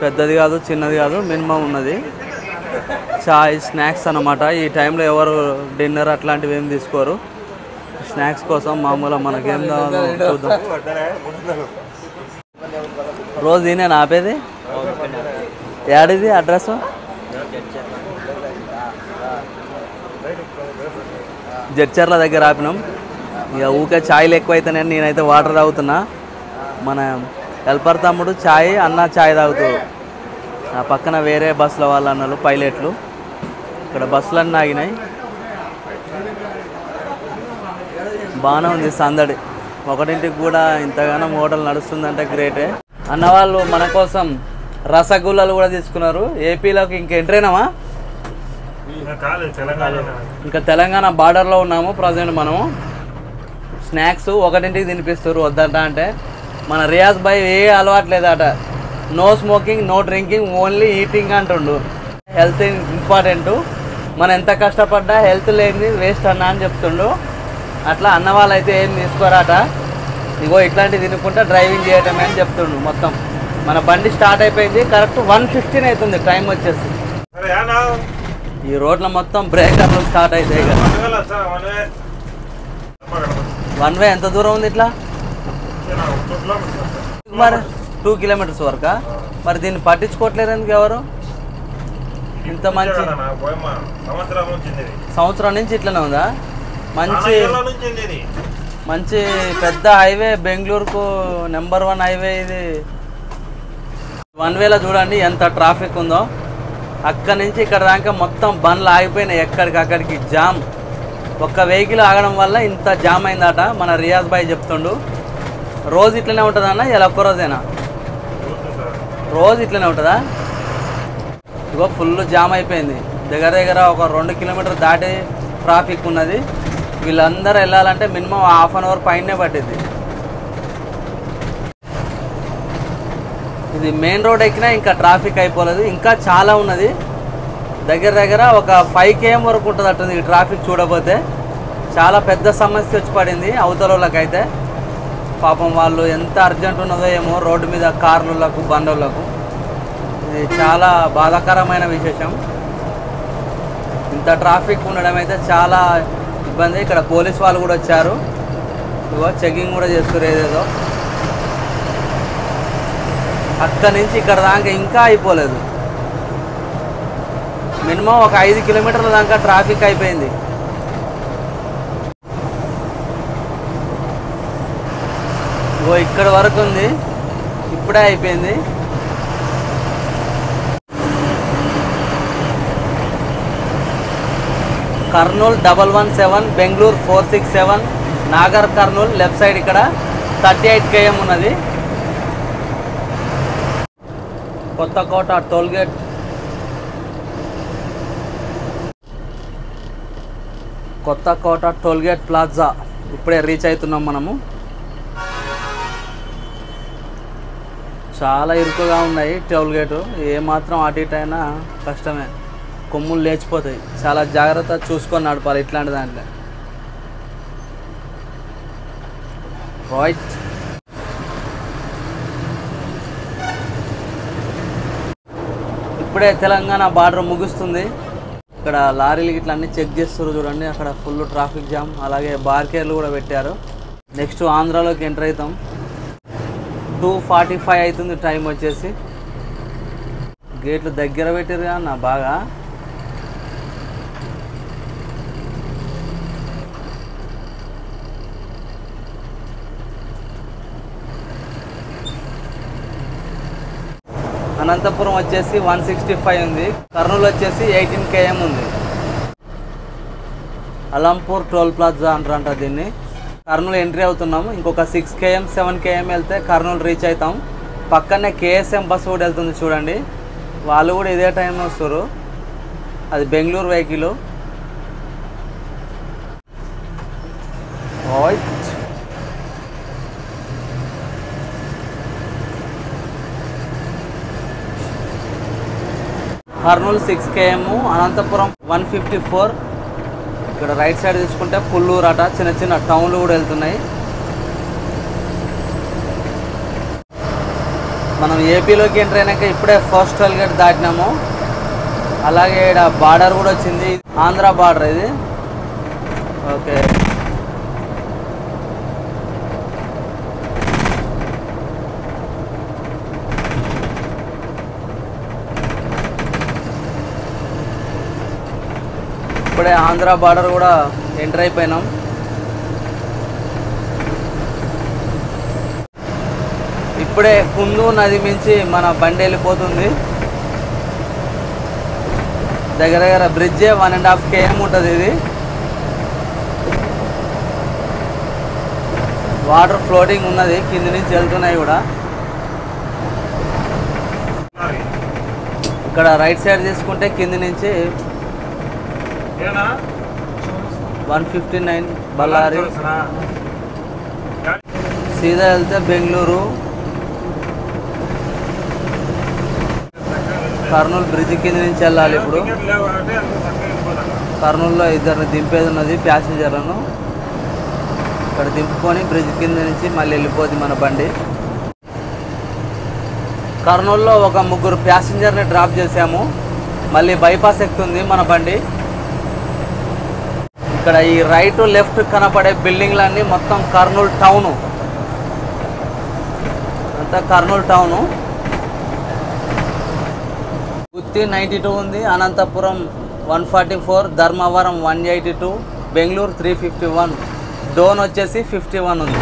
పెద్దది కాదు, చిన్నది కాదు, మినిమం ఉన్నది. చాయ్, స్నాక్స్ అన్నమాట. ఈ టైంలో ఎవరు డిన్నర్ అట్లాంటివి ఏం తీసుకోరు. స్నాక్స్ కోసం మామూలుగా మనకేం కావాలో చూద్దాం. రోజు దీనేనా ఆపేది? ఏడిది అడ్రస్? జడ్చర్ల దగ్గర ఆపినాం. ఇక ఊకే ఛాయ్లు ఎక్కువైతేనే నేనైతే వాటర్ తాగుతున్నా. మన హెల్పర్ తమ్ముడు ఛాయ్, అన్న ఛాయ్ తాగుతూ. ఆ పక్కన వేరే బస్సుల వాళ్ళు అన్నలు, పైలట్లు. ఇక్కడ బస్సులన్నీ ఆగినాయి. బాగానే ఉంది సందడి. 1ంటికి కూడా ఇంతగానో హోటల్ నడుస్తుందంటే గ్రేటే. అన్నవాళ్ళు మన కోసం రసగుల్లలు కూడా తీసుకున్నారు. ఏపీలోకి ఇంక ఎంట్రీనామా? ఇంకా తెలంగాణ బార్డర్లో ఉన్నాము ప్రజెంట్ మనము. స్నాక్స్ 1ంటికి తినిపిస్తారు వద్దంట అంటే. మన రియాజ్ భాయ్ ఏ అలవాట్లేదట. No smoking, no drinking, only eating అంటుండు. హెల్త్ ఇంపార్టెంట్, మనం ఎంత కష్టపడ్డా హెల్త్ లేని వేస్ట్ అన్నా అని చెప్తుండు. అట్లా అన్న వాళ్ళు అయితే ఏం తీసుకోరాట. ఇగో ఇట్లాంటివి తినుకుంటా డ్రైవింగ్ చేయటమే అని చెప్తుండు. మొత్తం మన బండి స్టార్ట్ అయిపోయింది. కరెక్ట్ 1:15 అవుతుంది టైం వచ్చేసి. ఈ రోడ్ల మొత్తం బ్రేకర్లు స్టార్ట్ అవుతాయి కదా. 1 వే ఎంత దూరం ఉంది ఇట్లా? మరి 2 kilometers వరకా? మరి దీన్ని పట్టించుకోవట్లేరు ఎందుకు ఎవరు? ఇంత మంచి సంవత్సరం నుంచి ఇట్లనే ఉందా? మంచి పెద్ద హైవే, బెంగళూరుకు నెంబర్ 1 హైవే ఇది. 1 వేలో చూడండి ఎంత ట్రాఫిక్ ఉందో. అక్కడి నుంచి ఇక్కడ దాకా మొత్తం బండ్లు ఆగిపోయినాయి, ఎక్కడికక్కడికి జామ్. ఒక్క వెహికల్ ఆగడం వల్ల ఇంత జామ్ అయిందట. మన రియాజ్ భాయ్ చెప్తుండు. రోజు ఇట్లనే ఉంటుందన్న, ఇలా ఒక్కరోజేనా? రోజు ఇట్లనే ఉంటుందా? ఇగో ఫుల్ జామ్ అయిపోయింది. దగ్గర దగ్గర ఒక 2 kilometers దాటి ట్రాఫిక్ ఉన్నది. వీళ్ళందరూ వెళ్ళాలంటే మినిమం 1/2 hour పైనే పట్టింది. ఇది మెయిన్ రోడ్ ఎక్కినా ఇంకా ట్రాఫిక్ అయిపోలేదు, ఇంకా చాలా ఉన్నది. దగ్గర దగ్గర ఒక 5 km వరకు ఉంటుంది అట్టుంది ఈ ట్రాఫిక్ చూడబోతే. చాలా పెద్ద సమస్య వచ్చి పడింది అవతల వాళ్ళకైతే. పాపం వాళ్ళు ఎంత అర్జెంట్ ఉన్నదో ఏమో రోడ్డు మీద కార్లకు, బండ్లకు. ఇది చాలా బాధాకరమైన విశేషం. ఇంత ట్రాఫిక్ ఉండడం అయితే చాలా ఇబ్బంది. ఇక్కడ పోలీస్ వాళ్ళు కూడా వచ్చారు. ఇగో చెకింగ్ కూడా చేస్తారు ఏదేదో. అక్కడి నుంచి ఇక్కడ దాకా ఇంకా అయిపోలేదు. మినిమం ఒక 5 kilometers దాకా ట్రాఫిక్ అయిపోయింది. ఇగో ఇక్కడ వరకు ఉంది, ఇప్పుడే అయిపోయింది. కర్నూలు 117, బెంగళూరు 467, నాగర్ కర్నూలు లెఫ్ట్ సైడ్ ఇక్కడ 38 km ఉన్నది. Kothakota tollgate. Kothakota tollgate plaza ఇప్పుడే రీచ్ అవుతున్నాం మనము. చాలా ఇరుకుగా ఉన్నాయి టోల్గేటు. ఏమాత్రం అటు ఇటు అయినా కష్టమే, కొమ్ములు లేచిపోతాయి. చాలా జాగ్రత్త చూసుకొని నడపాలి ఇట్లాంటి దాంట్లో. రైట్. ఇప్పుడే తెలంగాణ బార్డర్ ముగుస్తుంది. ఇక్కడ లారీలు ఇట్లా అన్నీ చెక్ చేస్తారు చూడండి. అక్కడ ఫుల్ ట్రాఫిక్ జామ్, అలాగే బార్కేర్లు కూడా పెట్టారు. నెక్స్ట్ ఆంధ్రాలోకి ఎంటర్ అవుతాం. 2:45 అవుతుంది టైం వచ్చేసి. గేట్లు దగ్గర పెట్టారు అన్న బాగా. అనంతపురం వచ్చేసి 165 ఉంది. కర్నూలు వచ్చేసి 18 km ఉంది. అలంపూర్ టోల్ ప్లాజా అంటారంట దీన్ని. కర్నూలు ఎంట్రీ అవుతున్నాము. ఇంకొక 6 km 7 km వెళ్తే కర్నూలు రీచ్ అవుతాం. పక్కనే KSM బస్సు కూడా వెళ్తుంది చూడండి. వాళ్ళు కూడా ఇదే టైంలో వస్తారు. అది బెంగళూరు వెహికల్. కర్నూలు 6 km, అనంతపురం 154. ఇక్కడ రైట్ సైడ్ తీసుకుంటే పుల్లూరు అట, చిన్న చిన్న టౌన్లు కూడా వెళ్తున్నాయి. మనం ఏపీలోకి ఎంటర్ అయినాక ఇప్పుడే ఫస్ట్ టోల్ గేట్ దాటినాము. అలాగే ఇక్కడ బార్డర్ కూడా వచ్చింది, ఆంధ్ర బార్డర్ ఇది. ఓకే, ఇప్పుడే ఆంధ్ర బార్డర్ కూడా ఎంటర్ అయిపోయినాం. ఇప్పుడే కుందు నది మించి మన బండి వెళ్ళిపోతుంది. దగ్గర దగ్గర బ్రిడ్జే 1.5 km ఉంటుంది ఇది. వాటర్ ఫ్లోటింగ్ ఉన్నది, కింది నుంచి వెళ్తున్నాయి కూడా. ఇక్కడ రైట్ సైడ్ తీసుకుంటే కింది నుంచి 159 బళ్ళారి, సీదా వెళ్తే బెంగళూరు. కర్నూలు బ్రిడ్జ్ కింద నుంచి వెళ్ళాలి. ఇప్పుడు కర్నూలులో ఇద్దరిని దింపేది ఉన్నది, ప్యాసింజర్లను. ఇక్కడ దింపుకొని బ్రిడ్జ్ కింద నుంచి మళ్ళీ వెళ్ళిపోద్ది మన బండి. కర్నూలులో ఒక 3 ప్యాసింజర్ని డ్రాప్ చేసాము. మళ్ళీ బైపాస్ ఎక్కుతుంది మన బండి. ఇక్కడ ఈ రైట్ లెఫ్ట్ కనపడే బిల్డింగ్లన్నీ మొత్తం కర్నూలు టౌను, అంతా కర్నూలు టౌను. గుత్తి 92 ఉంది, అనంతపురం 144, ధర్మవరం 182, బెంగళూరు 351, డోన్ వచ్చేసి 51 ఉంది.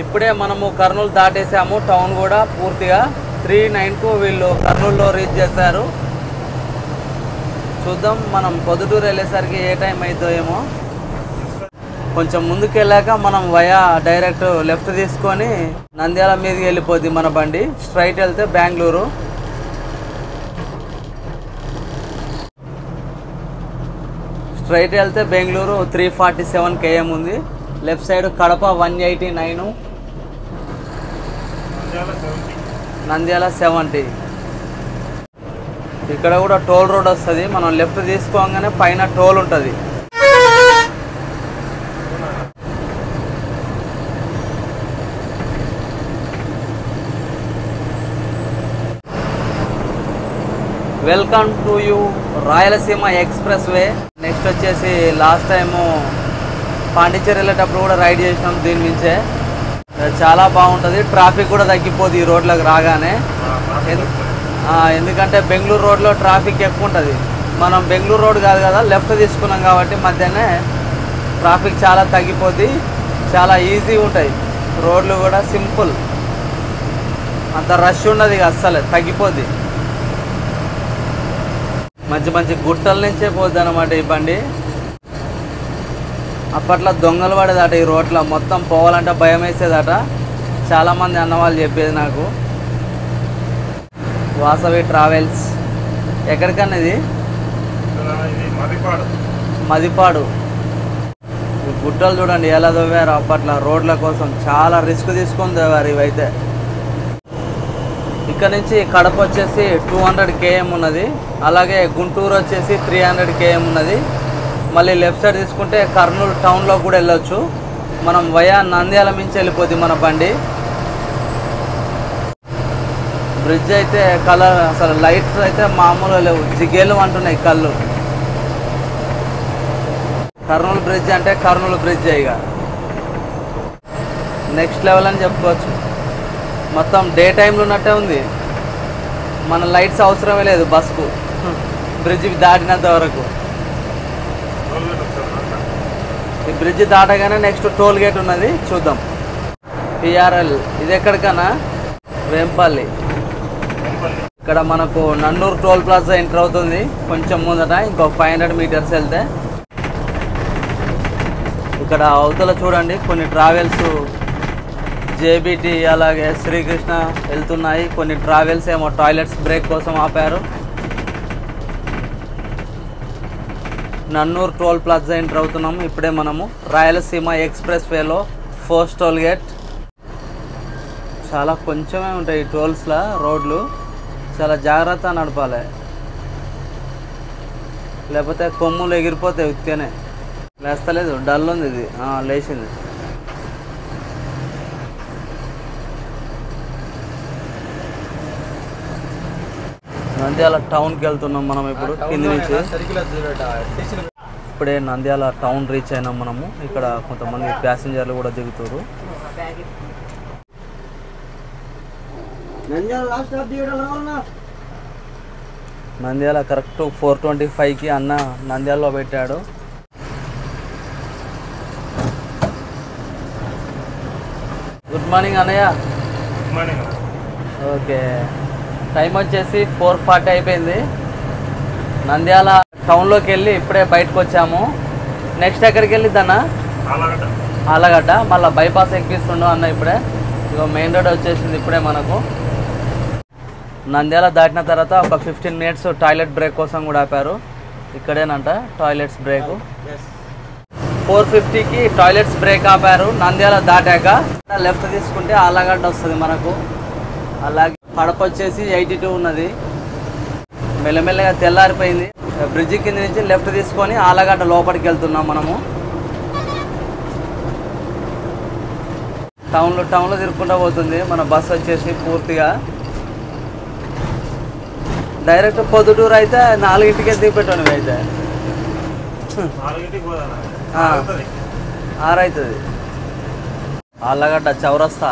ఇప్పుడే మనము కర్నూలు దాటేసాము. టౌన్ కూడా పూర్తిగా 3:09కు వీళ్ళు కర్నూలులో రీచ్ చేశారు. చూద్దాం మనం పొద్దుటూరు వెళ్ళేసరికి ఏ టైం అవుతుందో ఏమో. కొంచెం ముందుకు వెళ్ళాక మనం వయా డైరెక్ట్ లెఫ్ట్ తీసుకొని నంద్యాల మీదకి వెళ్ళిపోద్ది మన బండి. స్ట్రైట్ వెళ్తే బెంగళూరు. స్ట్రైట్ వెళ్తే బెంగళూరు 347 km ఉంది. Left side Kadapa 189, Nandyal 70. ఇక్కడ కూడా టోల్ రోడ్ వస్తుంది. మనం లెఫ్ట్ తీసుకోగానే పైన టోల్ ఉంటుంది. Welcome to you Rayalaseema express way. Next వచ్చేసి లాస్ట్ టైము పాండిచ్చేరి వెళ్ళేటప్పుడు కూడా రైడ్ చేసినాం దీని నుంచే. చాలా బాగుంటుంది. ట్రాఫిక్ కూడా తగ్గిపోద్ది ఈ రోడ్లకు రాగానే. ఎందుకంటే బెంగళూరు రోడ్లో ట్రాఫిక్ ఎక్కువ ఉంటుంది. మనం బెంగళూరు రోడ్ కాదు కదా, లెఫ్ట్ తీసుకున్నాం కాబట్టి మధ్యనే ట్రాఫిక్ చాలా తగ్గిపోద్ది. చాలా ఈజీగా ఉంటాయి రోడ్లు కూడా, సింపుల్. అంత రష్ ఉండదు ఇక, అస్సలు తగ్గిపోద్ది. మంచి మంచి గుట్టల నుంచే పోద్ది అన్నమాట ఈ బండి. అప్పట్లో దొంగలు పడేదట ఈ రోడ్లో, మొత్తం పోవాలంటే భయం వేసేదట. చాలామంది అన్నవాళ్ళు చెప్పేది నాకు. వాసవి ట్రావెల్స్ ఎక్కడికన్నా ఇది? మదిపాడు. గుట్టలు చూడండి ఎలా తవ్వారు అప్పట్లో రోడ్ల కోసం. చాలా రిస్క్ తీసుకొని తవ్వారు ఇవైతే. ఇక్కడ నుంచి కడప వచ్చేసి 200 km ఉన్నది. అలాగే గుంటూరు వచ్చేసి 300 km ఉన్నది. మళ్ళీ లెఫ్ట్ సైడ్ తీసుకుంటే కర్నూలు టౌన్లో కూడా వెళ్ళొచ్చు. మనం వయా నంద్యాల మించి వెళ్ళిపోద్ది మన బండి. బ్రిడ్జ్ అయితే కలర్ అసలు లైట్స్ అయితే మామూలుగా లేవు, జిగేలు అంటున్నాయి కళ్ళు. కర్నూలు బ్రిడ్జ్ అంటే కర్నూలు బ్రిడ్జ్ ఇక నెక్స్ట్ లెవెల్ అని చెప్పుకోవచ్చు. మొత్తం డే టైంలో ఉన్నట్టే ఉంది. మన లైట్స్ అవసరమే లేదు బస్కు, బ్రిడ్జ్ దాటినంత వరకు. ఈ బ్రిడ్జ్ దాటగానే నెక్స్ట్ టోల్ గేట్ ఉన్నది, చూద్దాం. PRL ఇది ఎక్కడికన్నా? వేంపల్లి. ఇక్కడ మనకు నన్నూరు టోల్ ప్లాజా ఎంటర్ అవుతుంది. కొంచెం ముందట ఇంకో 500 మీటర్స్ వెళ్తే ఇక్కడ అవతల చూడండి కొన్ని ట్రావెల్స్ జేబీటీ అలాగే శ్రీకృష్ణ వెళ్తున్నాయి. కొన్ని ట్రావెల్స్ ఏమో టాయిలెట్స్ బ్రేక్ కోసం ఆపారు. నన్నూరు టోల్ ప్లాజా ఎంటర్ అవుతున్నాము. ఇప్పుడే మనము రాయలసీమ ఎక్స్ప్రెస్ వేలో 4th టోల్ గేట్. చాలా కొంచెమే ఉంటాయి ఈ టోల్స్లో రోడ్లు, చాలా జాగ్రత్త నడపాలి, లేకపోతే కొమ్ములు ఎగిరిపోతాయి. ఉత్తినే లేస్తలేదు, డల్ ఉంది ఇది. లేచింది. నంద్యాల టౌన్కి వెళ్తున్నాం మనం ఇప్పుడు కింది నుంచి. ఇప్పుడే నంద్యాల టౌన్ రీచ్ అయినాం మనము. ఇక్కడ కొంతమంది ప్యాసింజర్లు కూడా దిగుతారు. నంద్యాల కరెక్ట్ 4:25కి అన్న నంద్యాలలో పెట్టాడు. గుడ్ మార్నింగ్ అన్నయ్య.
Good morning.
ఓకే, టైం వచ్చేసి 4:40 అయిపోయింది. నంద్యాల టౌన్లోకి వెళ్ళి ఇప్పుడే బయటకు వచ్చాము. నెక్స్ట్ ఎక్కడికి వెళ్ళిద్దన్న? ఆలగడ్డ. మళ్ళీ బైపాస్ ఎక్కిస్తుండు అన్న ఇప్పుడే. ఇక మెయిన్ రోడ్ వచ్చేసింది ఇప్పుడే మనకు. నంద్యాల దాటిన తర్వాత ఒక 15 మినిట్స్ టాయిలెట్ బ్రేక్ కోసం కూడా ఆపారు. ఇక్కడేనంట టాయిలెట్స్ బ్రేక్. 4:50కి టాయిలెట్స్ బ్రేక్ ఆపారు. నంద్యాల దాటాక లెఫ్ట్ తీసుకుంటే ఆలగడ్డ వస్తుంది మనకు. అలాగే కడప వచ్చేసి 82 ఉన్నది. మెల్లమెల్లగా తెల్లారిపోయింది. బ్రిడ్జి కింద నుంచి లెఫ్ట్ తీసుకొని ఆలగడ్డ లోపలికి వెళ్తున్నాం మనము. టౌన్లో తిరుక్కుంటూ పోతుంది మన బస్సు వచ్చేసి. పూర్తిగా డైరెక్ట్ పొద్దుటూరు అయితే 4ంటికే దిగిపెట్టాను. అయితే 6 అవుతుంది. ఆలగడ్డ చౌరస్తా.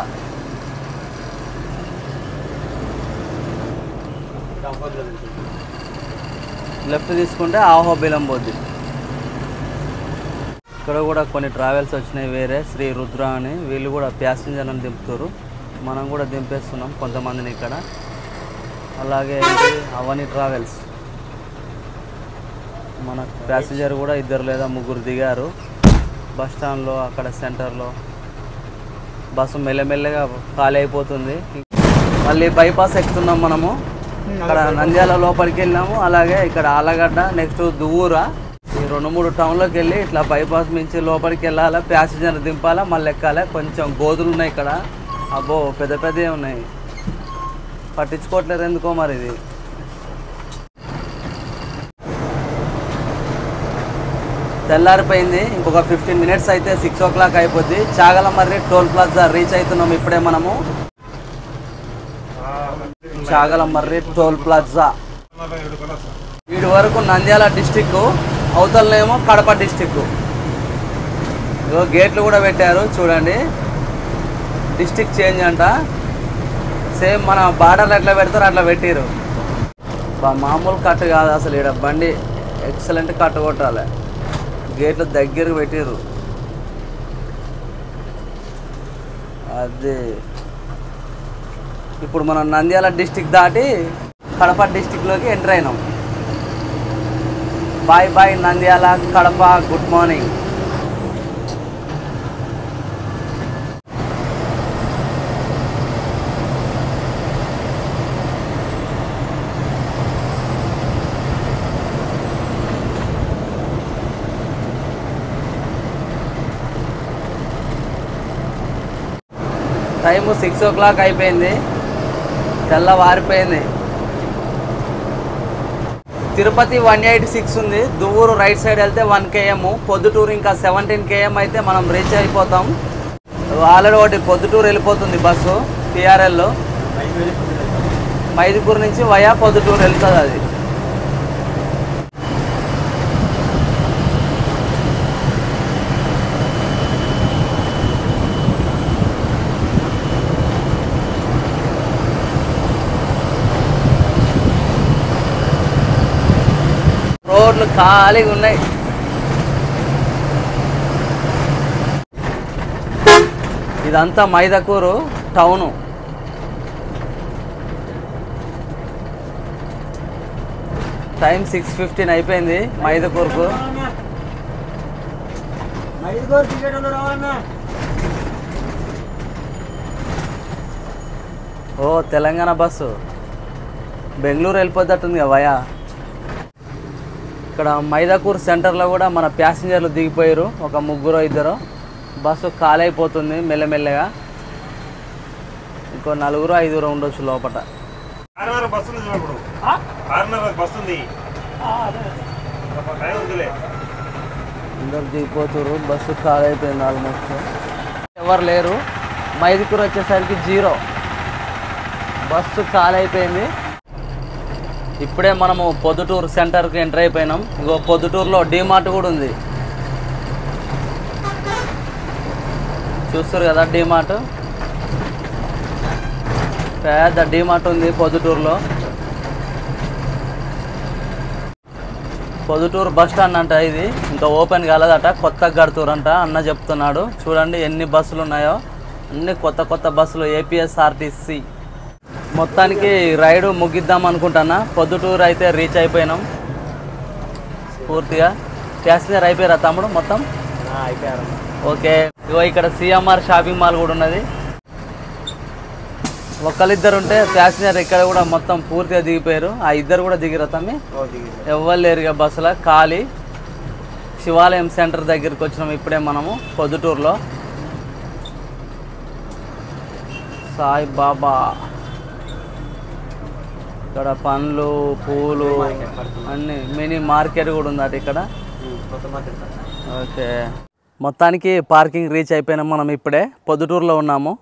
లెఫ్ట్ తీసుకుంటే ఆహోబిలం పోద్ది. ఇక్కడ కూడా కొన్ని ట్రావెల్స్ వచ్చినాయి వేరే, శ్రీ రుద్ర అని. వీళ్ళు కూడా ప్యాసింజర్లను దింపుతారు. మనం కూడా దింపేస్తున్నాం కొంతమందిని ఇక్కడ. అలాగే అవని ట్రావెల్స్. మన ప్యాసింజర్ కూడా 2 లేదా 3 దిగారు. బస్ స్టాండ్లో అక్కడ సెంటర్లో బస్సు మెల్లమెల్లగా ఖాళీ అయిపోతుంది. మళ్ళీ బైపాస్ ఎక్కుతున్నాం మనము. ఇక్కడ నంద్యాల లోపలికి వెళ్ళినాము. అలాగే ఇక్కడ ఆలగడ్డ, నెక్స్ట్ దువ్వూరా, ఈ 2-3 టౌన్లోకి వెళ్ళి ఇట్లా బైపాస్ నుంచి లోపలికి వెళ్ళాలా, ప్యాసింజర్ దింపాలా, మళ్ళీ ఎక్కాలి. కొంచెం గోతులు ఉన్నాయి ఇక్కడ. అబ్బో పెద్ద పెద్దవి ఉన్నాయి, పట్టించుకోవట్లేదు ఎందుకో మరి. ఇది తెల్లారిపోయింది. ఇంకొక 15 మినిట్స్ అయితే 6 o'clock అయిపోద్ది. చాగలమర్రి టోల్ ప్లాజా రీచ్ అవుతున్నాం ఇప్పుడే మనము. Chagalamarri toll plaza. వీడి వరకు నంద్యాల డిస్టిక్, అవతలనేమో కడప డిస్టిక్. ఇగో గేట్లు కూడా పెట్టారు చూడండి. డిస్టిక్ చేంజ్ అంట. సేమ్ మన బార్డర్లు ఎట్లా పెడతారో అట్లా పెట్టారు. మామూలు కట్టు కాదు అసలు. ఇక్కడ బండి ఎక్సలెంట్ కట్టు కొట్టాలి. గేట్లు దగ్గరకు పెట్టారు. అదే ఇప్పుడు మనం నంద్యాల డిస్టిక్ దాటి కడప డిస్టిక్లోకి ఎంటర్ అయినాం. Bye Nandyal, Kadapa, good morning. Time 6 o'clock అయిపోయింది. తెల్లవారిపోయింది. తిరుపతి 186 ఉంది. దువ్వూరు రైట్ సైడ్ వెళ్తే 1 km. పొద్దుటూరు ఇంకా 17 km అయితే మనం రీచ్ అయిపోతాం. ఆల్రెడీ ఒకటి పొద్దుటూరు వెళ్ళిపోతుంది బస్సు TRL. మైదుకూరు నుంచి వయా పొద్దుటూరు వెళ్తుంది అది. రోడ్లు ఖాళీగా ఉన్నాయి. ఇదంతా మైదకూరు టౌను. టైం 6:15 అయిపోయింది మైదుకూరుకు. ఓ తెలంగాణ బస్సు బెంగళూరు వెళ్ళిపోతట్టుంది కదా వయా. ఇక్కడ మైదాకూర్ సెంటర్లో కూడా మన ప్యాసింజర్లు దిగిపోయారు, ఒక 3-2. బస్సు ఖాళీ అయిపోతుంది మెల్లమెల్లగా. ఇంకో 4-5 ఉండొచ్చు లోపల. అందరు దిగిపోతారు, బస్సు ఖాళీ అయిపోయింది ఆల్మోస్ట్. ఎవరు లేరు. మైదుకూరు వచ్చేసరికి 0, బస్సు ఖాళీ అయిపోయింది. ఇప్పుడే మనము పొద్దుటూరు సెంటర్కి ఎంటర్ అయిపోయినాం. ఇంకో పొద్దుటూరులో డీమార్ట్ కూడా ఉంది, చూస్తారు కదా. డీమార్ట్, పెద్ద డీమార్ట్ ఉంది పొద్దుటూరులో. పొద్దుటూరు బస్ స్టాండ్ అంట ఇది, ఇంకా ఓపెన్ కాలేదట, కొత్తగా కడుతురంట అన్న చెప్తున్నాడు. చూడండి ఎన్ని బస్సులు ఉన్నాయో, అన్ని కొత్త కొత్త బస్సులు ఏపీఎస్ఆర్టీసీ. మొత్తానికి రైడు ముగిద్దాం అనుకుంటున్నా. పొద్దుటూరు అయితే రీచ్ అయిపోయినాం పూర్తిగా. ప్యాసింజర్ అయిపోయారా తమ్ముడు మొత్తం?
అయిపోయారు.
ఓకే, ఇగో ఇక్కడ సిఎంఆర్ షాపింగ్ మాల్ కూడా ఉన్నది. ఒకళ్ళిద్దరు ఉంటే ప్యాసింజర్ ఇక్కడ కూడా మొత్తం పూర్తిగా దిగిపోయారు. ఆ ఇద్దరు కూడా దిగిరా తమ్మి? ఎవ్వరు లేరు ఇక బస్సులో, ఖాళీ. శివాలయం సెంటర్ దగ్గరికి వచ్చినాం ఇప్పుడే మనము పొద్దుటూరులో. సాయిబాబా, ఇక్కడ పండ్లు పూలు అన్ని మినీ మార్కెట్ కూడా ఉందట ఇక్కడ. ఓకే, మొత్తానికి పార్కింగ్ రీచ్ అయిపోయినాం మనం. ఇప్పుడే పొద్దుటూరులో ఉన్నాము.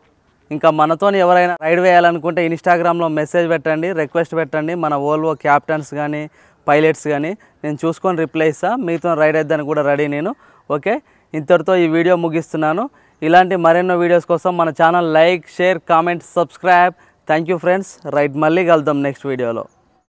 ఇంకా మనతో ఎవరైనా రైడ్ వేయాలనుకుంటే ఇన్స్టాగ్రామ్లో మెసేజ్ పెట్టండి, రిక్వెస్ట్ పెట్టండి. మన వోల్వో క్యాప్టెన్స్ కానీ పైలట్స్ కానీ నేను చూసుకొని రిప్లై ఇస్తా. మీతో రైడ్ వేద్దానికి కూడా రెడీ నేను. ఓకే, ఇంతటితో ఈ వీడియో ముగిస్తున్నాను. ఇలాంటి మరెన్నో వీడియోస్ కోసం మన channel like, share, comment, subscribe. Thank you friends. Right, మళ్ళీ కలుద్దాం నెక్స్ట్ వీడియోలో.